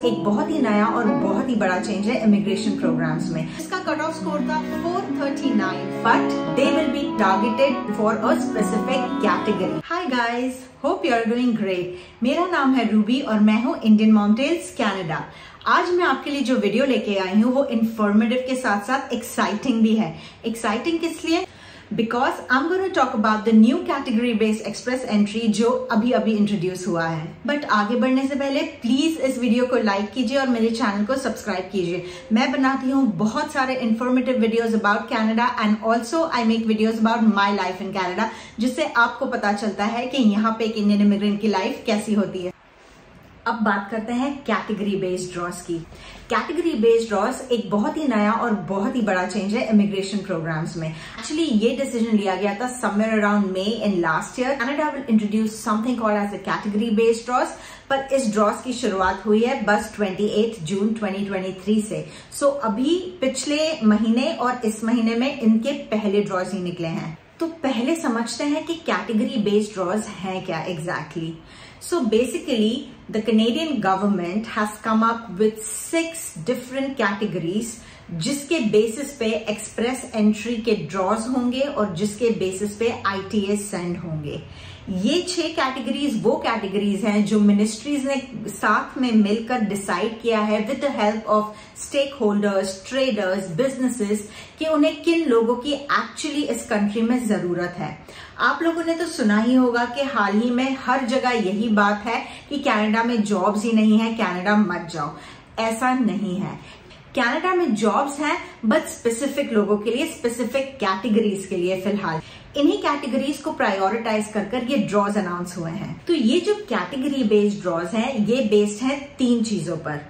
एक बहुत ही नया और बहुत ही बड़ा चेंज है इमिग्रेशन प्रोग्राम्स में। इसका कट ऑफ स्कोर था 439, but they will be targeted for a specific category. Hi guys, hope you are doing great. मेरा नाम है रूबी और मैं हूँ इंडियन मॉमटेल्स कनाडा। आज मैं आपके लिए जो वीडियो लेके आई हूँ वो इंफॉर्मेटिव के साथ साथ एक्साइटिंग भी है। एक्साइटिंग किस लिए? Because I'm going to talk about the new category based express entry जो अभी इंट्रोड्यूस हुआ है। बट आगे बढ़ने से पहले प्लीज इस वीडियो को लाइक कीजिए और मेरे चैनल को सब्सक्राइब कीजिए। मैं बनाती हूँ बहुत सारे informative videos about Canada and also I make videos about my life in Canada, जिससे आपको पता चलता है कि यहाँ पे एक इंडियन इमिग्रेंट की लाइफ कैसी होती है। अब बात करते हैं कैटेगरी बेस्ड ड्रॉस की। कैटेगरी बेस्ड ड्रॉस एक बहुत ही नया और बहुत ही बड़ा चेंज है इमिग्रेशन प्रोग्राम्स में। एक्चुअली ये डिसीजन लिया गया था somewhere around May in last year. Canada will introduce something called as a category based draws, पर इस ड्रॉस की शुरुआत हुई है बस 28 जून 2023 से। सो अभी पिछले महीने और इस महीने में इनके पहले ड्रॉज ही निकले हैं। तो पहले समझते हैं कि कैटेगरी बेस्ड ड्रॉज हैं क्या exactly. So basically, the Canadian government has come up with 6 different categories जिसके बेसिस पे एक्सप्रेस एंट्री के ड्रॉज होंगे और जिसके बेसिस पे ITS सेंड होंगे। ये 6 कैटेगरीज वो कैटेगरीज हैं जो मिनिस्ट्रीज ने साथ में मिलकर डिसाइड किया है with the help of stakeholders, traders, businesses कि उन्हें किन लोगों की एक्चुअली इस कंट्री में जरूरत है। आप लोगों ने तो सुना ही होगा कि हाल ही में हर जगह यही बात है कि कनाडा में जॉब्स ही नहीं है, कनाडा मत जाओ। ऐसा नहीं है, कनाडा में जॉब्स हैं बट स्पेसिफिक लोगों के लिए, स्पेसिफिक कैटेगरीज के लिए। फिलहाल इन्हीं कैटेगरीज को प्रायोरिटाइज कर ये ड्रॉज अनाउंस हुए हैं। तो ये जो कैटेगरी बेस्ड ड्रॉज हैं ये बेस्ड हैं 3 चीजों पर: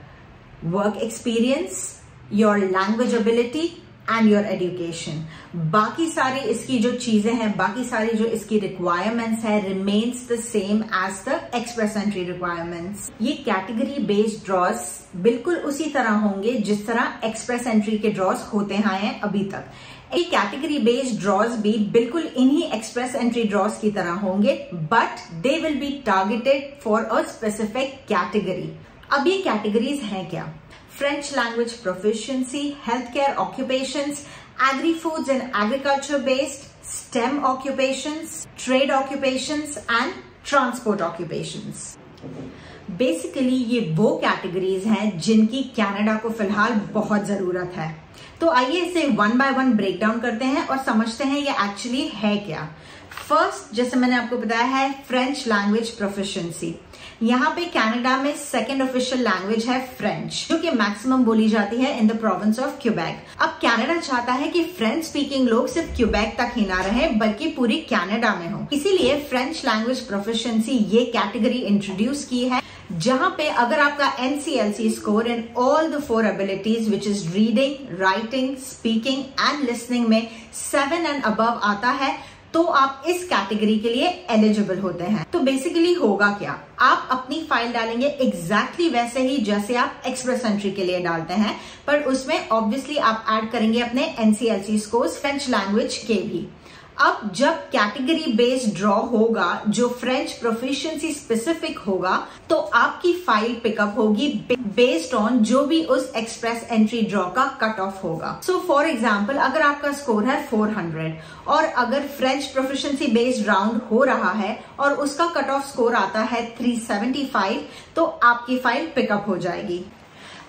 work experience, your language ability and your education. बाकी सारी इसकी जो चीजें हैं, बाकी सारी जो इसकी रिक्वायरमेंट्स है remains the same as the Express Entry requirements. ये कैटेगरी बेस्ड ड्रॉज बिल्कुल उसी तरह होंगे जिस तरह एक्सप्रेस एंट्री के ड्रॉज होते हैं अभी तक। ये कैटेगरी बेस्ड ड्रॉज भी बिल्कुल इन्हीं एक्सप्रेस एंट्री ड्रॉज की तरह होंगे, but they will be targeted for a specific category. अब ये कैटेगरीज हैं क्या? French language proficiency, healthcare occupations, agri-foods and agriculture-based, STEM occupations, trade occupations and transport occupations. Basically ये वो कैटेगरीज हैं जिनकी कनाडा को फिलहाल बहुत जरूरत है। तो आइए इसे 1 by 1 ब्रेक डाउन करते हैं और समझते हैं ये एक्चुअली है क्या। फर्स्ट, जैसे मैंने आपको बताया है, फ्रेंच लैंग्वेज प्रोफिशिएंसी। यहाँ पे कनाडा में सेकेंड ऑफिशियल लैंग्वेज है फ्रेंच, जो कि मैक्सिमम बोली जाती है in the province of Quebec. अब कनाडा चाहता है कि फ्रेंच स्पीकिंग लोग सिर्फ क्यूबेक तक ही ना रहे बल्कि पूरी कनाडा में हो। इसीलिए फ्रेंच लैंग्वेज प्रोफिशिएंसी ये कैटेगरी इंट्रोड्यूस की है, जहां पे अगर आपका NCLC score in all the 4 abilities which is reading, writing, speaking and listening में 7 एंड अबव आता है तो आप इस कैटेगरी के लिए एलिजिबल होते हैं। तो बेसिकली होगा क्या, आप अपनी फाइल डालेंगे एग्जैक्टली वैसे ही जैसे आप एक्सप्रेस एंट्री के लिए डालते हैं, पर उसमें ऑब्वियसली आप ऐड करेंगे अपने NCLC स्कोर्स फ्रेंच लैंग्वेज के भी। अब जब कैटेगरी बेस्ड ड्रॉ होगा जो फ्रेंच प्रोफिशिएंसी स्पेसिफिक होगा, तो आपकी फाइल पिकअप होगी बेस्ड ऑन जो भी उस एक्सप्रेस एंट्री ड्रॉ का कट ऑफ होगा। सो फॉर एग्जांपल, अगर आपका स्कोर है 400 और अगर फ्रेंच प्रोफिशिएंसी बेस्ड राउंड हो रहा है और उसका कट ऑफ स्कोर आता है 375, तो आपकी फाइल पिकअप हो जाएगी।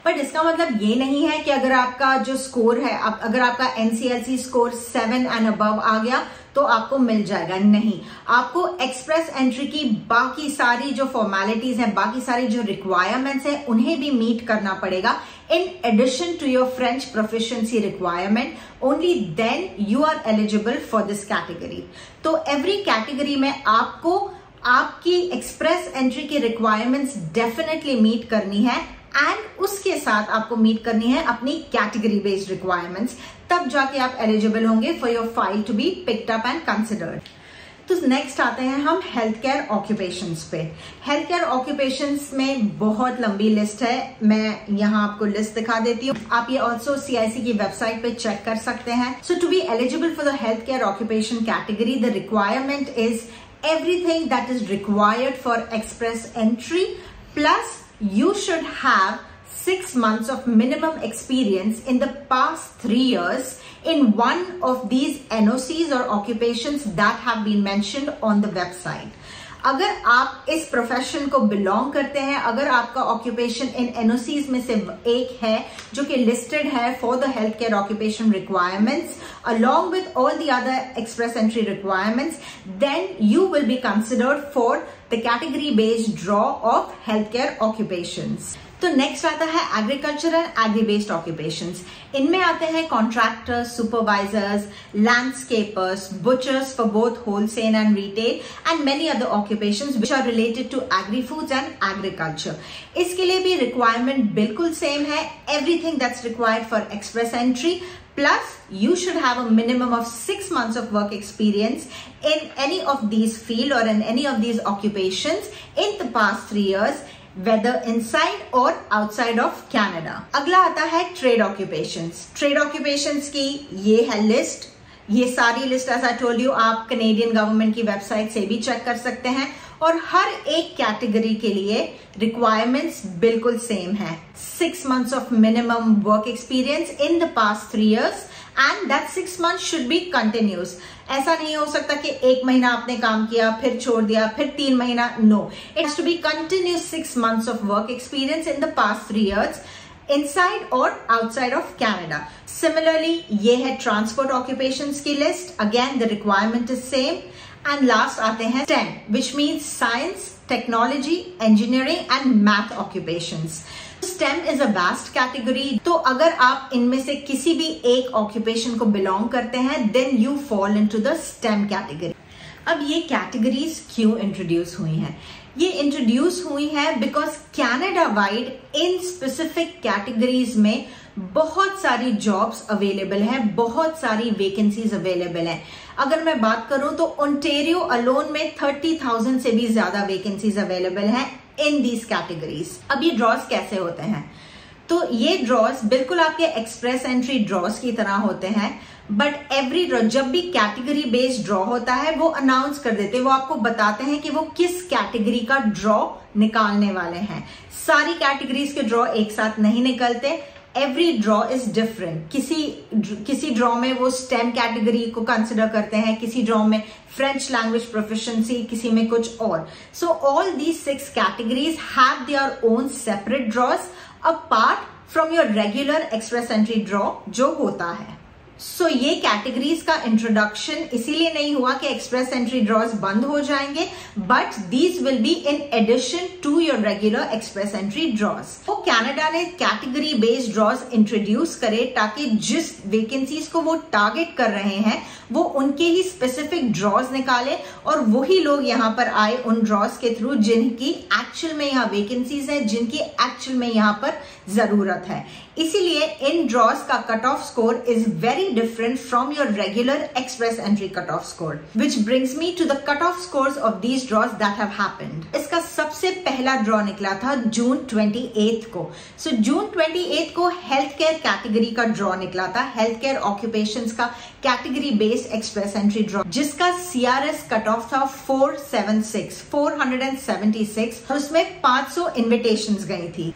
बट इसका मतलब ये नहीं है कि अगर आपका जो स्कोर है, अगर आपका NCLC स्कोर 7 एंड अबव आ गया तो आपको मिल जाएगा। नहीं, आपको एक्सप्रेस एंट्री की बाकी सारी जो फॉर्मेलिटीज हैं, बाकी सारी जो रिक्वायरमेंट्स हैं, उन्हें भी मीट करना पड़ेगा in addition to your French proficiency requirement. Only then you are eligible for this category. तो एवरी कैटेगरी में आपको आपकी एक्सप्रेस एंट्री की रिक्वायरमेंट्स डेफिनेटली मीट करनी है एंड उसके साथ आपको मीट करनी है अपनी कैटेगरी बेस्ड रिक्वायरमेंट्स, तब जाके आप एलिजिबल होंगे for your file to be picked up and considered. तो नेक्स्ट आते हैं हम हेल्थ केयर ऑक्यूपेशंस पे। हेल्थ केयर ऑक्यूपेशंस में बहुत लंबी लिस्ट है, मैं यहाँ आपको लिस्ट दिखा देती हूँ। आप ये ऑल्सो CIC की वेबसाइट पे चेक कर सकते हैं। So to be eligible for the health care occupation category, the requirement is everything that is required for express entry, plus you should have 6 months of minimum experience in the past 3 years in one of these NOCs or occupations that have been mentioned on the website. अगर आप इस profession को belong करते हैं, अगर आपका occupation in NOCs में से एक है जो कि लिस्टेड है for the health care occupation requirements along with all the other express entry requirements, then you will be considered for the category based draw of healthcare occupations. तो next आता है agriculture and agri based occupations. इनमें आते हैं contractors, supervisors, landscapers, butchers for both wholesale and retail and many other occupations which are related to agri foods and agriculture. इसके लिए भी requirement बिल्कुल सेम है। Everything that's required for express entry, plus you should have a minimum of 6 months of work experience in any of these field or in any of these occupations in the past 3 years, whether inside or outside of Canada. अगला आता है trade occupations. Trade occupations की ये है list. ये सारी list as I told you आप Canadian government की वेबसाइट से भी चेक कर सकते हैं और हर एक कैटेगरी के लिए रिक्वायरमेंट्स बिल्कुल सेम है। 6 months of minimum work experience in the past 3 years and that 6 months should be continuous. ऐसा नहीं हो सकता कि 1 महीना आपने काम किया फिर छोड़ दिया फिर 3 महीना। No, it has to be continuous 6 months of work experience in the past 3 years inside or outside of Canada. Similarly, ये है ट्रांसपोर्ट ऑक्यूपेशंस की list. Again, the requirement is same. And last आते हैं STEM, which means science, technology, engineering and math occupations. STEM is a vast category. तो अगर आप इनमें से किसी भी एक ऑक्यूपेशन को बिलोंग करते हैं then you fall into the STEM category. अब ये कैटेगरीज क्यों इंट्रोड्यूस हुई हैं? ये इंट्रोड्यूस हुई है because Canada wide in specific categories में बहुत सारी जॉब्स अवेलेबल हैं, बहुत सारी वैकेंसीज अवेलेबल हैं। अगर मैं बात करूं तो ओंटारियो अलोन में 30,000 से भी ज्यादा वैकेंसीज अवेलेबल हैं इन दीज कैटेगरीज। अब ये ड्रॉज कैसे होते हैं? तो ये ड्रॉज बिल्कुल आपके एक्सप्रेस एंट्री ड्रॉज की तरह होते हैं, बट एवरी ड्रॉ जब भी कैटेगरी बेस्ड ड्रॉ होता है वो अनाउंस कर देते हैं, वो आपको बताते हैं कि वो किस कैटेगरी का ड्रॉ निकालने वाले हैं। सारी कैटेगरीज के ड्रॉ एक साथ नहीं निकलते, एवरी ड्रॉ इज डिफरेंट। किसी ड्रॉ में वो स्टेम कैटेगरी को कंसिडर करते हैं, किसी ड्रॉ में फ्रेंच लैंग्वेज प्रोफिशिएंसी, किसी में कुछ और। So all these 6 categories have their own separate draws apart from your regular Express Entry draw जो होता है। सो ये कैटेगरीज का इंट्रोडक्शन इसीलिए नहीं हुआ कि एक्सप्रेस एंट्री ड्रॉज बंद हो जाएंगे, but these will be in addition to your regular Express Entry draws. तो कनाडा ने कैटेगरी बेस्ड ड्रॉज इंट्रोड्यूस करे ताकि जिस वैकेंसीज को वो टारगेट कर रहे हैं वो उनके ही स्पेसिफिक ड्रॉज निकाले और वही लोग यहाँ पर आए उन ड्रॉज के थ्रू जिनकी एक्चुअल में यहाँ वैकेंसीज है, जिनकी एक्चुअल में यहाँ पर जरूरत है। इसीलिए इन ड्रॉज का cut off score is very different from your regular express entry cutoff score, which brings me to the cutoff scores of these draws that have happened. इसका सबसे पहला ड्रॉ निकला था जून 28 को। So जून 28 को हेल्थ केयर कैटेगरी का draw निकला था, हेल्थ केयर ऑक्यूपेशंस का category based express Entry draw, जिसका CRS कट ऑफ था 476 और उसमें 500 इन्विटेशंस गई थी।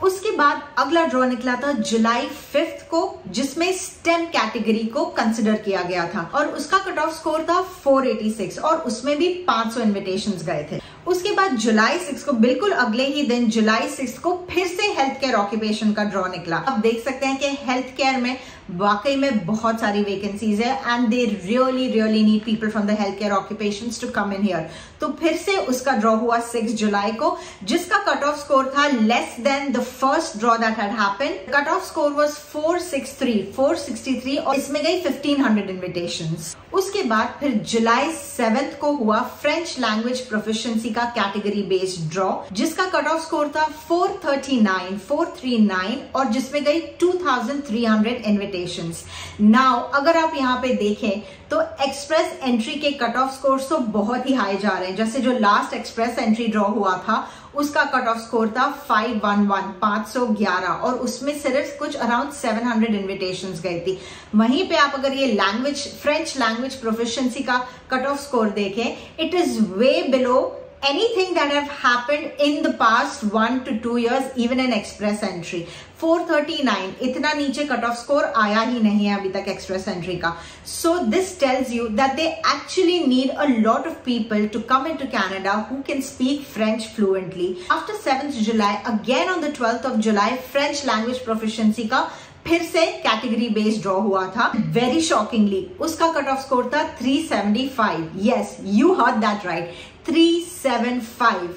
उसके बाद अगला ड्रॉ निकला था जुलाई 5 को, जिसमें स्टेम कैटेगरी को कंसिडर किया गया था और उसका कट ऑफ स्कोर था 486 और उसमें भी 500 इन्विटेशंस गए थे। उसके बाद जुलाई 6 को, बिल्कुल अगले ही दिन जुलाई 6 को फिर से हेल्थ केयर ऑक्यूपेशन का ड्रॉ निकला। अब देख सकते हैं कि हेल्थ केयर में वाकई में बहुत सारी वैकेंसीज है and they really need people from the health care occupations to come in here. तो फिर से उसका ड्रॉ हुआ 6 जुलाई को, जिसका कट ऑफ स्कोर था less than the first draw that had happened. Cut off score was 463 और इसमें गई 1500 इन्विटेशंस। उसके बाद फिर जुलाई 7 को हुआ फ्रेंच लैंग्वेज प्रोफिशिएंसी का कैटेगरी बेस्ड ड्रॉ, जिसका कट ऑफ स्कोर था 439 और जिसमें गई 2300 इन्विटेशंस। नाउ अगर आप यहाँ पे देखें तो एक्सप्रेस एंट्री के कट ऑफ स्कोर तो बहुत ही हाई जा रहे हैं। जैसे जो लास्ट एक्सप्रेस एंट्री ड्रॉ हुआ था उसका कट ऑफ स्कोर था 511 और उसमें सिर्फ कुछ अराउंड 700 इन्विटेशंस गई थी। वहीं पे आप अगर ये फ्रेंच लैंग्वेज प्रोफिशिएंसी का कट ऑफ स्कोर देखें, it is way below anything that have happened in the past 1 to 2 years, even in express entry. 439 इतना नीचे कट ऑफ स्कोर आया ही नहीं है अभी तक एक्सप्रेस एंट्री का. So this tells you that they actually need a lot of people to come into Canada who can speak French fluently. After 7th July, again on the 12th of July, French language proficiency का फिर से category based draw हुआ था. Very shockingly उसका cut off score था 375. Yes, you heard that right, 375.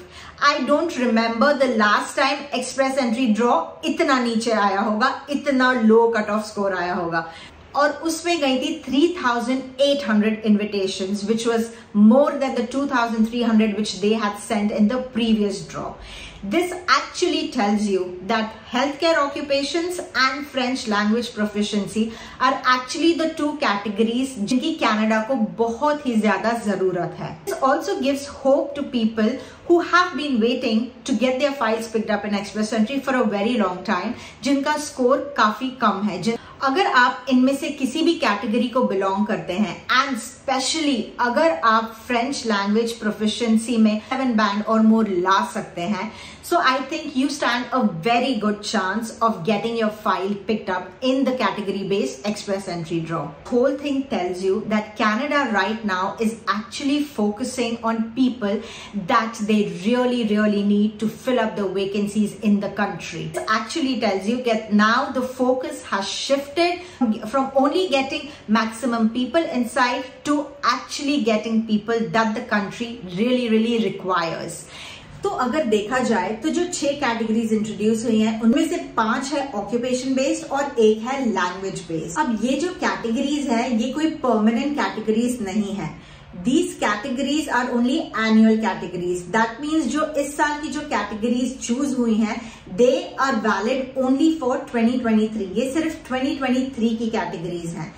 I don't remember the last time express Entry draw इतना नीचे आया होगा, इतना लो कट ऑफ स्कोर आया होगा. और उसमें गई थी 3,800 invitations, which was more than the 2,300 which they had sent in the previous draw. This actually tells you that healthcare occupations and French language proficiency are actually the two categories जिनकी Canada को बहुत ही ज्यादा जरूरत है. This also gives hope to people who have been waiting to get their files picked up in express entry for a very long time, जिनका score काफी कम है. अगर आप इनमें से किसी भी कैटेगरी को बिलोंग करते हैं एंड स्पेशली अगर आप फ्रेंच लैंग्वेज प्रोफिशिएंसी में 7 बैंड और मोर ला सकते हैं, so I think you stand a very good chance of getting your file picked up in the category based express entry draw. Whole thing tells you that Canada right now is actually focusing on people that they really need to fill up the vacancies in the country. It actually tells you that now the focus has shifted from only getting maximum people inside to actually getting people that the country really requires. तो अगर देखा जाए तो जो 6 categories introduce हुई हैं उनमें से 5 है ऑक्यूपेशन बेस्ड और 1 है लैंग्वेज बेस्ड. अब ये जो कैटेगरीज है ये कोई परमानेंट कैटेगरीज नहीं है. These categories are only annual categories. That means जो इस साल की जो कैटेगरीज चूज हुई हैं they are valid only for 2023. ये सिर्फ 2023 की कैटेगरीज हैं.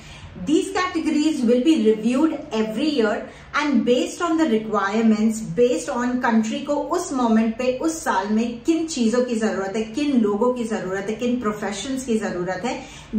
These categories will be reviewed every year and based on the requirements, based on country को उस moment पे उस साल में किन चीजों की जरूरत है, किन लोगों की जरूरत है, किन professions की जरूरत है,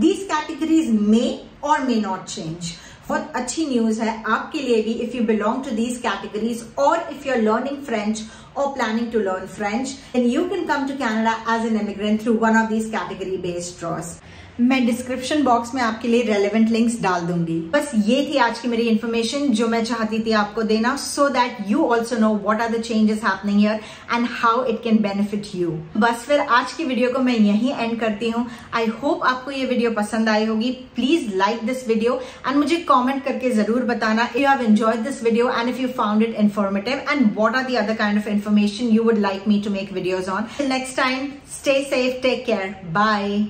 these categories may or may not change. बहुत अच्छी न्यूज है आपके लिए भी if you belong to these categories or if you're learning French or planning to learn French, then you can come to Canada as an immigrant through one of these category based draws. मैं description box में आपके लिए relevant links डाल दूंगी. बस ये थी आज की मेरी इन्फॉर्मेशन जो मैं चाहती थी आपको देना, so that you also know what are the changes happening here and how it can benefit you. बस फिर आज की वीडियो को मैं यहीं एंड करती हूँ. आई होप आपको ये वीडियो पसंद आई होगी. Please like this video and मुझे कॉमेंट करके जरूर बताना if you have enjoyed this video and if you found it informative and what are the other kind of information you would like me to make videos on. Till next time, stay safe, take care, bye.